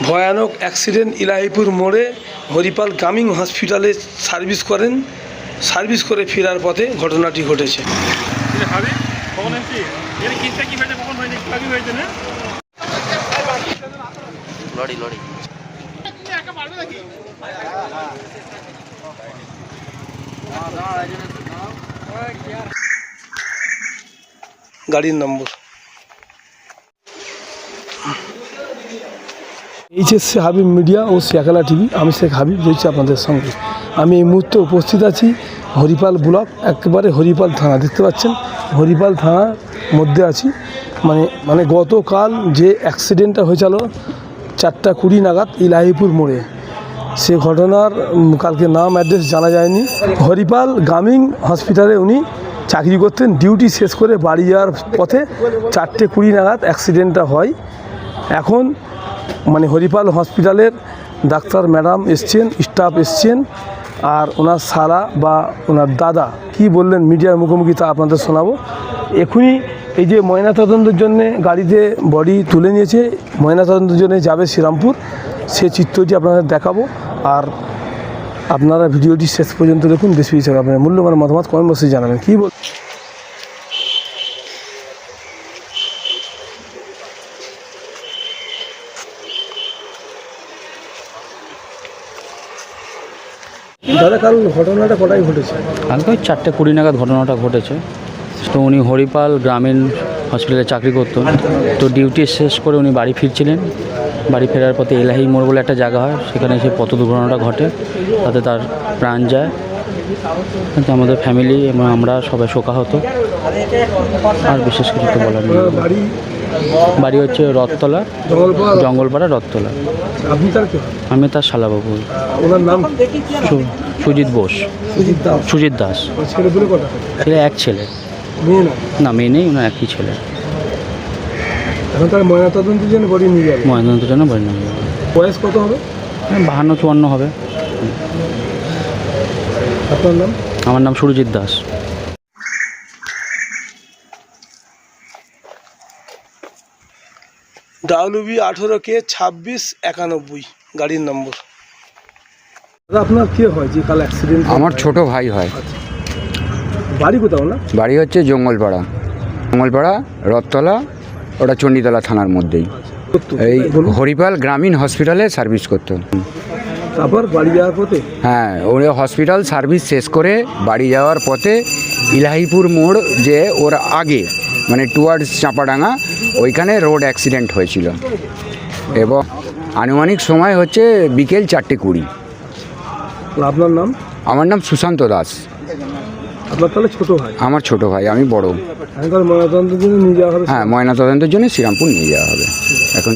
ভয়ানক অ্যাক্সিডেন্ট ইলাহিপুর মোড়ে হরিপাল গ্রামীণ হসপিটালে সার্ভিস করে ফেরার পথে ঘটনাটি ঘটেছে। গাড়ির নম্বর এইচএসসি হাবিব মিডিয়া ও শেখালা টিভি। আমি শেখ হাবিব রয়েছি আপনাদের সঙ্গে। আমি এই মুহূর্তে উপস্থিত আছি হরিপাল ব্লক, একেবারে হরিপাল থানা। দেখতে পাচ্ছেন হরিপাল থানার মধ্যে আছি। মানে গতকাল যে অ্যাক্সিডেন্টটা হয়েছিল 4:20 নাগাদ ইলাহিপুর মোড়ে, সে ঘটনার কালকে নাম অ্যাড্রেস জানা যায়নি। হরিপাল গ্রামীণ হসপিটালে উনি চাকরি করতেন। ডিউটি শেষ করে বাড়ি যাওয়ার পথে 4:20 নাগাদ অ্যাক্সিডেন্টটা হয়। এখন হরিপাল হসপিটালের ডাক্তার ম্যাডাম এসছেন, স্টাফ এসছেন, আর ওনার সারা বা ওনার দাদা কি বললেন মিডিয়ার মুখোমুখি তা আপনাদের শোনাবো। এখনই এই যে ময়নাতদন্তের জন্য গাড়িতে বডি তুলে নিয়েছে, ময়নাতদন্তের জন্য যাবে শ্রীরামপুর, সে চিত্রটি আপনাদের দেখাবো। আর আপনারা ভিডিওটি শেষ পর্যন্ত দেখুন। বেশি হিসাবে আপনার মূল্যবান মতামত কমেন্ট বক্সে জানাবেন। কী বল দাদা, কারণ ঘটনাটা কটাই ঘটেছে? কালকে ওই 4:20 নাগাদ ঘটনাটা ঘটেছে। তো উনি হরিপাল গ্রামীণ হসপিটালে চাকরি করতেন। তো ডিউটি শেষ করে উনি বাড়ি ফিরছিলেন। বাড়ি ফেরার পথে এলাহি মোড় বলে একটা জায়গা হয়, সেখানে এসে পথ দুর্ঘটনাটা ঘটে, তাতে তার প্রাণ যায়। কিন্তু আমাদের ফ্যামিলি এবং আমরা সবাই শোকাহত। আর বিশেষ কিছু তো বলার নেই। বাড়ি হচ্ছে রথতলা, জঙ্গলপাড়া রথতলা। আমি তার শালাবাবু। ওনার নাম সুজিত বোস, সুজিত দাস। ছেলে এক ছেলে, না মেয়ে নেই, ওনার একই ছেলে। এখন তার ময়নাতদন্তের জন্য বাড়ি নিয়ে যাবে। ময়নাতদন্তের জন্য বাড়ি নিয়ে যাবে। বয়স কত হবে? 52-54 হবে। আপনার নাম? আমার নাম সুরজিৎ দাস। WB 18K 2691 গাড়ির নম্বর। দাদা, আপনার কি হয় যে কাল অ্যাক্সিডেন্ট? আমার ছোট ভাই হয়। বাড়ি কোথাও না? বাড়ি হচ্ছে জঙ্গলপাড়া, রথতলা, ওটা চণ্ডীতলা থানার মধ্যেই। এই হরিপাল গ্রামীণ হসপিটালে সার্ভিস করতো। তারপর বাড়ি যাওয়ার পথে? হ্যাঁ, ওই হসপিটাল সার্ভিস শেষ করে বাড়ি যাওয়ার পথে ইলাহিপুর মোড় যে ওর আগে টুয়ার্ডস চাঁপাডাঙ্গা, ওইখানে রোড অ্যাক্সিডেন্ট হয়েছিল। এবং আনুমানিক সময় হচ্ছে বিকেল 4:20। আপনার নাম? আমার নাম সুশান্ত দাস। আপনার তাহলে ছোট ভাই? আমার ছোট ভাই, আমি বড়। ময়নাতদন্তের জন্য নিয়ে যাওয়া হবে? হ্যাঁ, ময়নাতদন্তের জন্য শ্রীরামপুর নিয়ে যাওয়া হবে এখন।